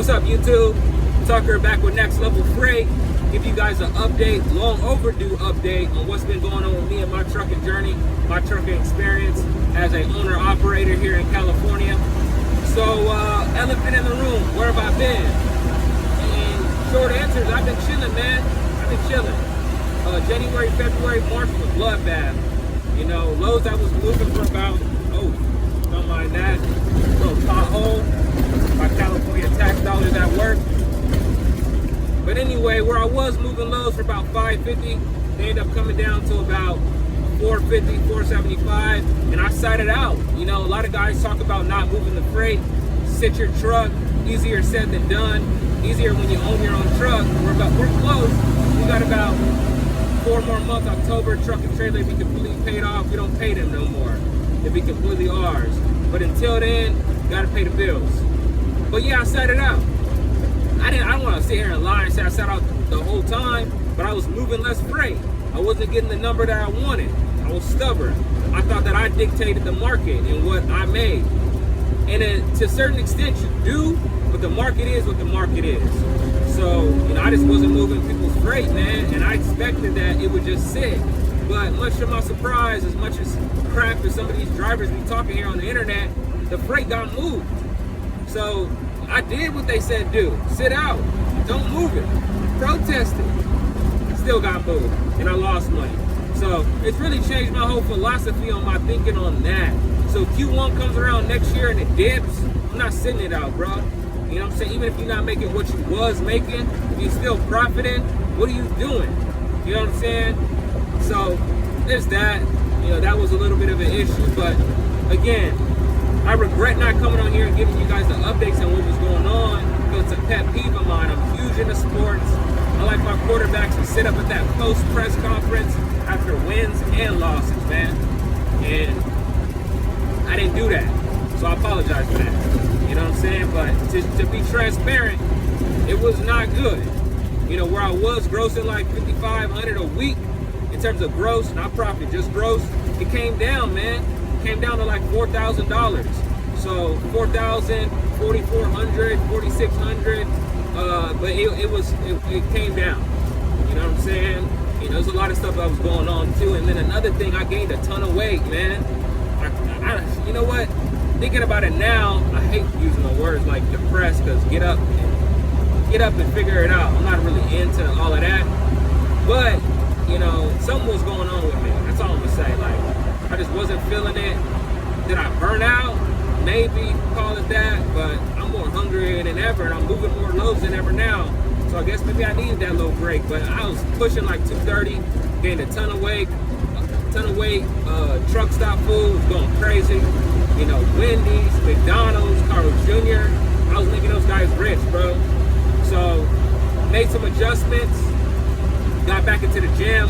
What's up, YouTube? Tucker back with Next Level Freight. Give you guys an update, long overdue update on what's been going on with me and my trucking journey, my trucking experience as a owner-operator here in California. So, elephant in the room, where have I been? And short answers, I've been chilling, man. I've been chilling. January, February, March was a bloodbath. You know, loads I was moving for about, don't mind that, little pothole. My California tax dollars at work. But anyway, where I was moving loads for about $550, they ended up coming down to about $450, $475, and I sat it out. You know, a lot of guys talk about not moving the freight, sit your truck, easier said than done, easier when you own your own truck. We're close. We got about 4 more months. October, truck and trailer be completely paid off. We don't pay them no more. They'll be completely ours. But until then, you gotta pay the bills. But yeah, I sat it out. I don't want to sit here and lie and say I sat out the whole time, but I was moving less freight. I wasn't getting the number that I wanted. I was stubborn. I thought that I dictated the market and what I made. And to a certain extent you do, but the market is what the market is. So, you know, I just wasn't moving people's freight, man, and I expected that it would just sit. But much to my surprise, as much as crap as some of these drivers be talking here on the internet, the freight got moved. So I did what they said do. Sit out. Don't move it. Protest it. Still got moved. And I lost money. So it's really changed my whole philosophy on my thinking on that. So Q1 comes around next year and it dips, I'm not sitting it out, bro. You know what I'm saying? Even if you're not making what you was making, if you're still profiting, what are you doing? You know what I'm saying? So there's that. You know, that was a little bit of an issue. But again, I regret not coming on here and giving you guys the updates on what was going on, because it's a pet peeve of mine. I'm huge into sports. I like my quarterbacks to sit up at that post-press conference after wins and losses, man. And I didn't do that. So I apologize for that. You know what I'm saying? But to be transparent, it was not good. You know, where I was grossing like $5,500 a week in terms of gross, not profit, just gross, it came down, man. Came down to like $4,000. So $4,000, $4,400, $4,600. But it came down. You know what I'm saying? You know, there's a lot of stuff that was going on too. And then another thing, I gained a ton of weight, man. You know what? Thinking about it now, I hate using the words like depressed, because get up and figure it out. I'm not really into all of that. But you know, something was going on with me. That's all I'm gonna say. Like, I just wasn't feeling it. Did I burn out? Maybe call it that, but I'm more hungry than ever, and I'm moving more loads than ever now. So I guess maybe I needed that little break. But I was pushing like 230, gained a ton of weight. Truck stop food was going crazy. You know, Wendy's, McDonald's, Carl's Jr. I was making those guys rich, bro. So made some adjustments. Got back into the gym.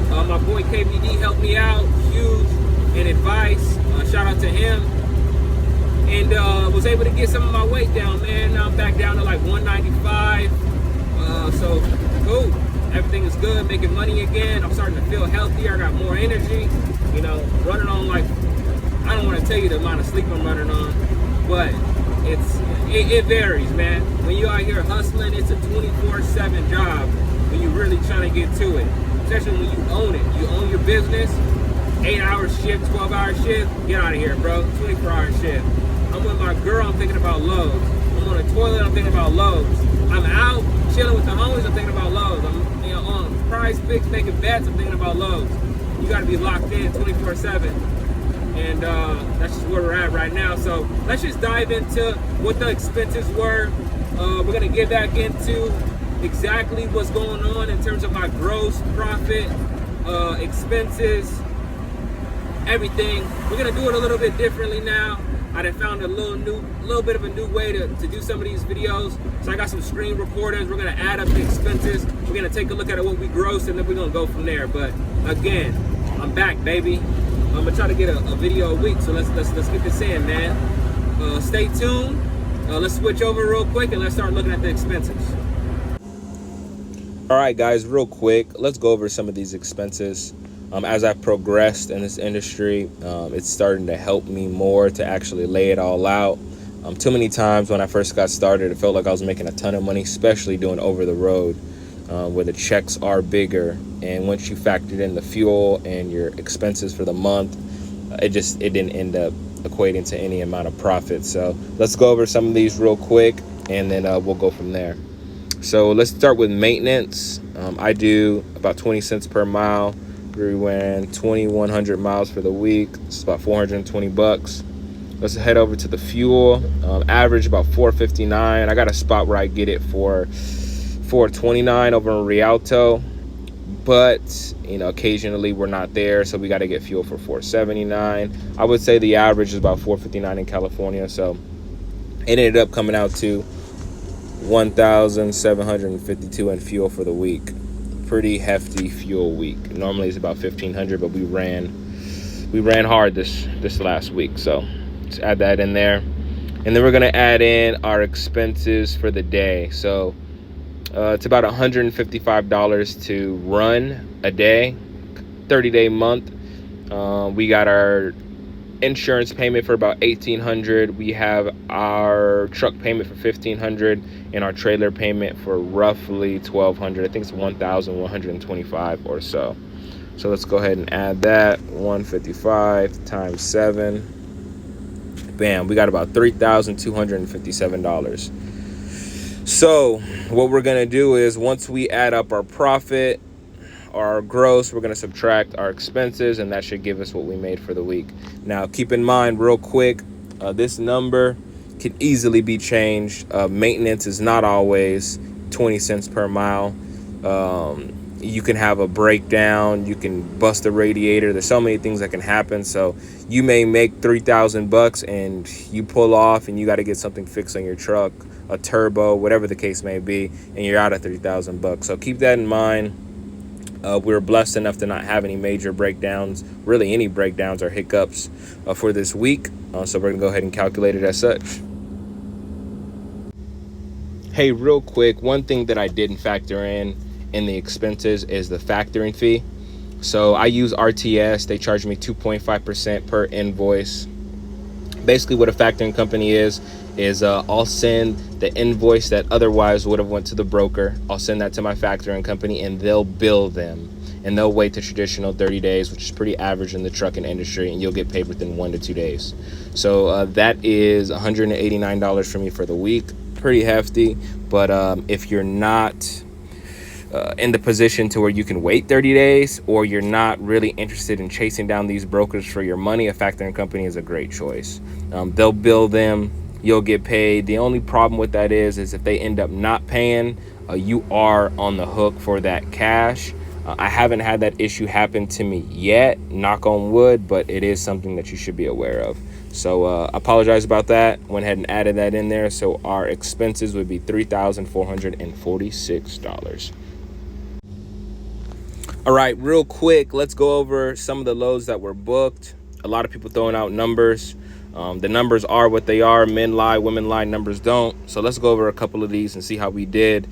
My boy KBD helped me out, huge, in advice. Shout out to him. And was able to get some of my weight down, man. Now I'm back down to like 195. So cool. Everything is good, making money again. I'm starting to feel healthier. I got more energy. You know, running on like, I don't want to tell you the amount of sleep I'm running on, but it varies, man. When you're out here hustling, it's a 24/7 job when you're really trying to get to it. Especially when you own it. You own your business, 8-hour shift, 12-hour shift, get out of here, bro. 24-hour shift. I'm with my girl, I'm thinking about loads. I'm on the toilet, I'm thinking about loads. I'm out chilling with the homies, I'm thinking about loads. I'm on Prize Picks making bets, I'm thinking about loads. You gotta be locked in 24/7. And that's just where we're at right now. So let's just dive into what the expenses were. We're gonna get back into exactly what's going on in terms of my gross profit, expenses, everything. We're gonna do it a little bit differently now. I done found a little bit of a new way to do some of these videos. So I got some screen recorders. We're gonna add up the expenses. We're gonna take a look at what we grossed, and then we're gonna go from there. But again, I'm back, baby. I'm gonna try to get a video a week. So let's get this in, man. Stay tuned. Let's switch over real quick and let's start looking at the expenses. All right, guys, real quick, let's go over some of these expenses. As I've progressed in this industry, it's starting to help me more to actually lay it all out. Too many times when I first got started, it felt like I was making a ton of money, especially doing over the road, where the checks are bigger. And once you factored in the fuel and your expenses for the month, it didn't end up equating to any amount of profit. So let's go over some of these real quick, and then we'll go from there. So let's start with maintenance. I do about 20 cents per mile. We ran 2,100 miles for the week. It's about $420. Let's head over to the fuel. Average about $4.59. I got a spot where I get it for $4.29 over in Rialto, but occasionally we're not there, so we got to get fuel for $4.79. I would say the average is about $4.59 in California, so it ended up coming out to $1,752 in fuel for the week. Pretty hefty fuel week. Normally it's about $1,500, but we ran hard this last week, so let's add that in there. And then we're gonna add in our expenses for the day. So it's about $155 to run a day, 30-day month. We got our insurance payment for about $1,800. We have our truck payment for $1,500 and our trailer payment for roughly $1,200. I think it's $1,125 or so. So let's go ahead and add that. 155 times 7. Bam, we got about $3,257. So what we're gonna do is, once we add up our profit, our gross, we're gonna subtract our expenses, and that should give us what we made for the week. Now keep in mind real quick, this number can easily be changed. Maintenance is not always 20 cents per mile. You can have a breakdown, you can bust a radiator. There's so many things that can happen. So you may make $3,000 and you pull off and you got to get something fixed on your truck, a turbo, whatever the case may be, and you're out of $3,000. So keep that in mind. We were blessed enough to not have any major breakdowns, really any breakdowns or hiccups for this week. So we're gonna go ahead and calculate it as such. Hey, real quick, one thing that I didn't factor in the expenses is the factoring fee. So I use RTS. They charge me 2.5% per invoice. Basically what a factoring company is I'll send the invoice that otherwise would have went to the broker. I'll send that to my factoring company and they'll bill them, and they'll wait the traditional 30 days, which is pretty average in the trucking industry, and you'll get paid within 1 to 2 days. So that is $189 for me for the week. Pretty hefty, but if you're not in the position to where you can wait 30 days, or you're not really interested in chasing down these brokers for your money, a factoring company is a great choice. They'll bill them, you'll get paid. The only problem with that is if they end up not paying, you are on the hook for that cash. I haven't had that issue happen to me yet, knock on wood, but it is something that you should be aware of. So I apologize about that. Went ahead and added that in there. So our expenses would be $3,446. All right, real quick, let's go over some of the loads that were booked. A lot of people throwing out numbers. The numbers are what they are. Men lie, women lie, numbers don't. So let's go over a couple of these and see how we did.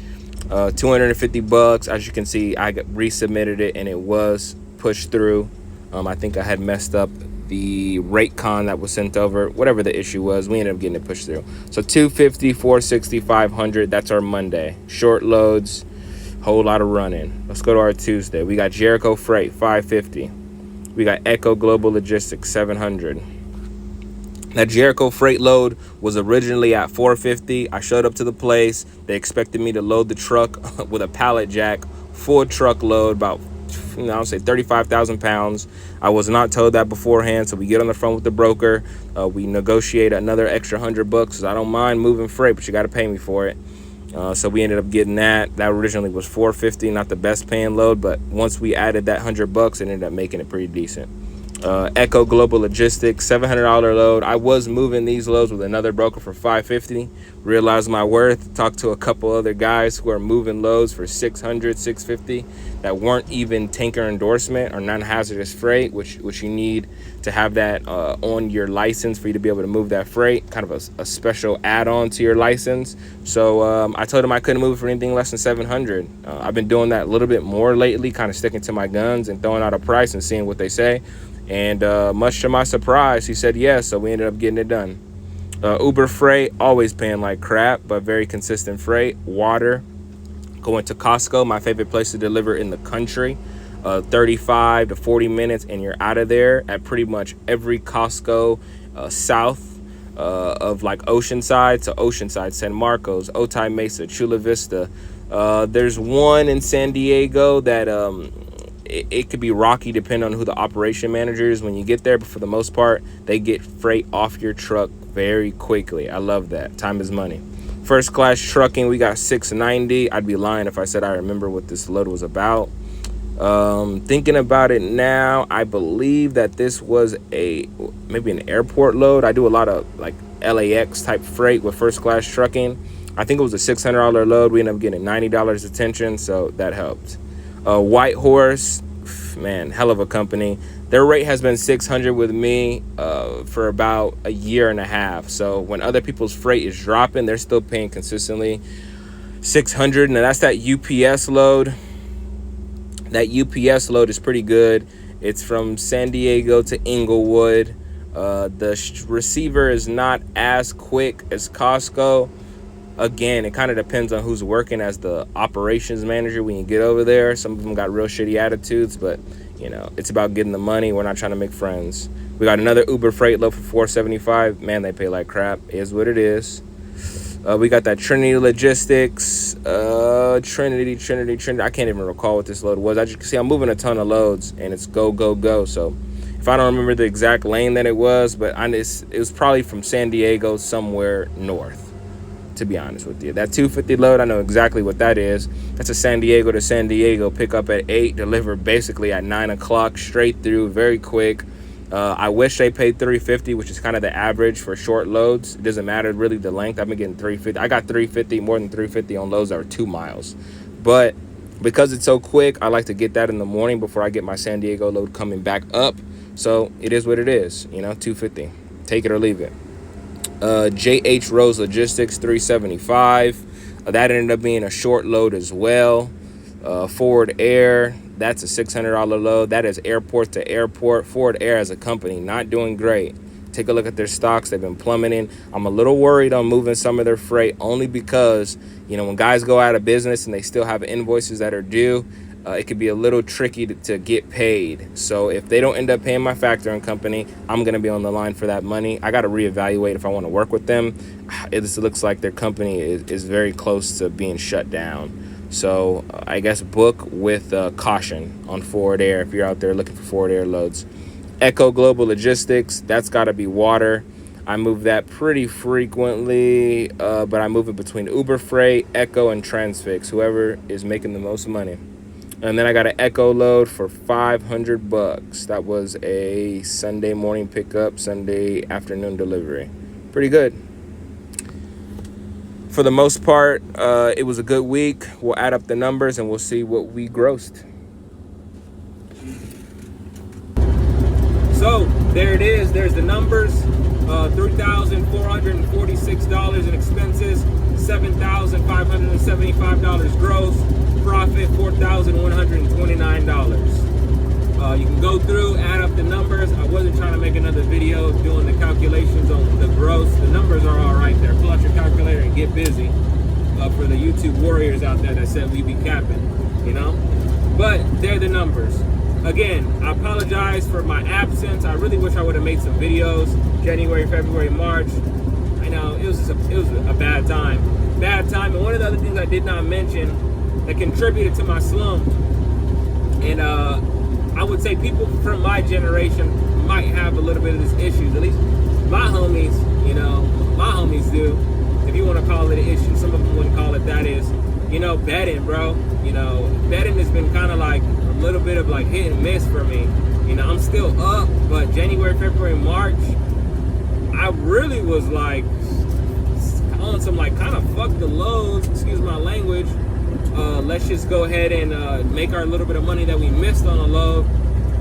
$250. As you can see, I resubmitted it and it was pushed through. I think I had messed up the rate con that was sent over. Whatever the issue was, we ended up getting it pushed through. So $250, $460, $500. That's our Monday. Short loads. Whole lot of running. Let's go to our Tuesday. We got Jericho Freight, $550. We got Echo Global Logistics, $700. That Jericho Freight load was originally at $450. I showed up to the place. They expected me to load the truck with a pallet jack, full truckload, about I'll say 35,000 pounds. I was not told that beforehand, so we get on the phone with the broker. We negotiate another extra $100 because I don't mind moving freight, but you got to pay me for it. So we ended up getting that. That originally was $450, not the best paying load, but once we added that $100, it ended up making it pretty decent. Echo Global Logistics, $700 load. I was moving these loads with another broker for $550. Realized my worth. Talked to a couple other guys who are moving loads for $600, $650 that weren't even tanker endorsement or non-hazardous freight, which you need to have that on your license for you to be able to move that freight. Kind of a special add-on to your license. So I told them I couldn't move for anything less than $700. I've been doing that a little bit more lately, kind of sticking to my guns and throwing out a price and seeing what they say. And much to my surprise, he said yes, so we ended up getting it done. Uber freight, always paying like crap, but very consistent freight. Water, going to Costco, my favorite place to deliver in the country. 35 to 40 minutes and you're out of there at pretty much every Costco south of like Oceanside to Oceanside, San Marcos, Otay Mesa, Chula Vista. There's one in San Diego that it could be rocky depending on who the operation manager is when you get there, but for the most part, they get freight off your truck very quickly. I love that. Time is money. First class trucking, we got $690. I'd be lying if I said I remember what this load was about. Thinking about it now, I believe that this was maybe an airport load. I do a lot of like LAX type freight with first class trucking. I think it was a $600 load. We ended up getting $90 attention, so that helped. White Horse, man, hell of a company. Their rate has been $600 with me for about a year and a half. So when other people's freight is dropping, they're still paying consistently $600. Now that's that UPS load. That UPS load is pretty good. It's from San Diego to Inglewood. The receiver is not as quick as Costco. Again, it kind of depends on who's working as the operations manager when you get over there. Some of them got real shitty attitudes, but you know, it's about getting the money. We're not trying to make friends. We got another Uber freight load for $475. Man, they pay like crap. It is what it is. We got that Trinity Logistics. Trinity. I can't even recall what this load was. I just see I'm moving a ton of loads, and it's go. So if I don't remember the exact lane that it was, but it was probably from San Diego somewhere north, to be honest with you. That 250 load, I know exactly what that is. That's a San Diego to San Diego, pick up at 8, deliver basically at 9 o'clock, straight through, very quick. I wish they paid $350, which is kind of the average for short loads. It doesn't matter really the length. I've been getting $350. I got $350, more than $350 on loads that are 2 miles. But because it's so quick, I like to get that in the morning before I get my San Diego load coming back up. So it is what it is, you know, $250. Take it or leave it. JH Rose Logistics, $375. That ended up being a short load as well. Forward Air, that's a $600 load. That is airport to airport. Forward Air as a company, not doing great. Take a look at their stocks. They've been plummeting. I'm a little worried on moving some of their freight only because, you know, when guys go out of business and they still have invoices that are due, it could be a little tricky to get paid. So if they don't end up paying my factoring company, I'm going to be on the line for that money. I got to reevaluate if I want to work with them. It looks like their company is very close to being shut down. So I guess book with caution on Forward Air if you're out there looking for Forward Air loads. Echo Global Logistics, that's got to be water. I move that pretty frequently, but I move it between Uber Freight, Echo, and Transfix, whoever is making the most money. And then I got an Echo load for $500. That was a Sunday morning pickup, Sunday afternoon delivery. Pretty good. For the most part, it was a good week. We'll add up the numbers and we'll see what we grossed. So there it is. There's the numbers. $3,446 in expenses, $7,575 gross, profit $4,129. You can go through, add up the numbers. I wasn't trying to make another video doing the calculations on the gross. The numbers are all right there. Pull out your calculator and get busy for the YouTube warriors out there that said we be capping, you know? But they're the numbers. Again, I apologize for my absence. I really wish I would have made some videos January, February, March. I know it was a bad time. And one of the other things I did not mention that contributed to my slump, and I would say people from my generation might have a little bit of this issue. At least my homies, you know, my homies do. If you want to call it an issue, some of them wouldn't call it that. Is, you know, betting, bro. You know, betting has been kind of like a little bit of like hit and miss for me. You know, I'm still up, but January, February, March, I really was like on some like kind of fuck the loads, excuse my language. Let's just go ahead and make our little bit of money that we missed on a load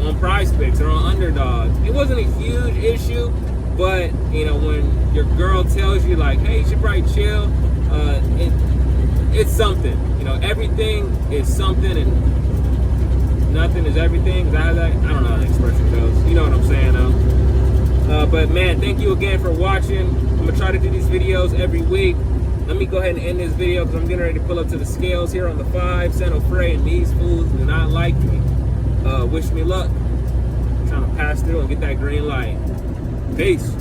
on Prize Picks or on Underdog. It wasn't a huge issue, but you know, when your girl tells you like, hey, you should probably chill, it's something. You know, everything is something and nothing is everything. I don't know how the expression goes. You know what I'm saying, though. But man, thank you again for watching. I'm gonna try to do these videos every week. Let me go ahead and end this video because I'm getting ready to pull up to the scales here on the 5. San Onofre, and these fools do not like me. Wish me luck. I'm trying to pass through and get that green light. Peace.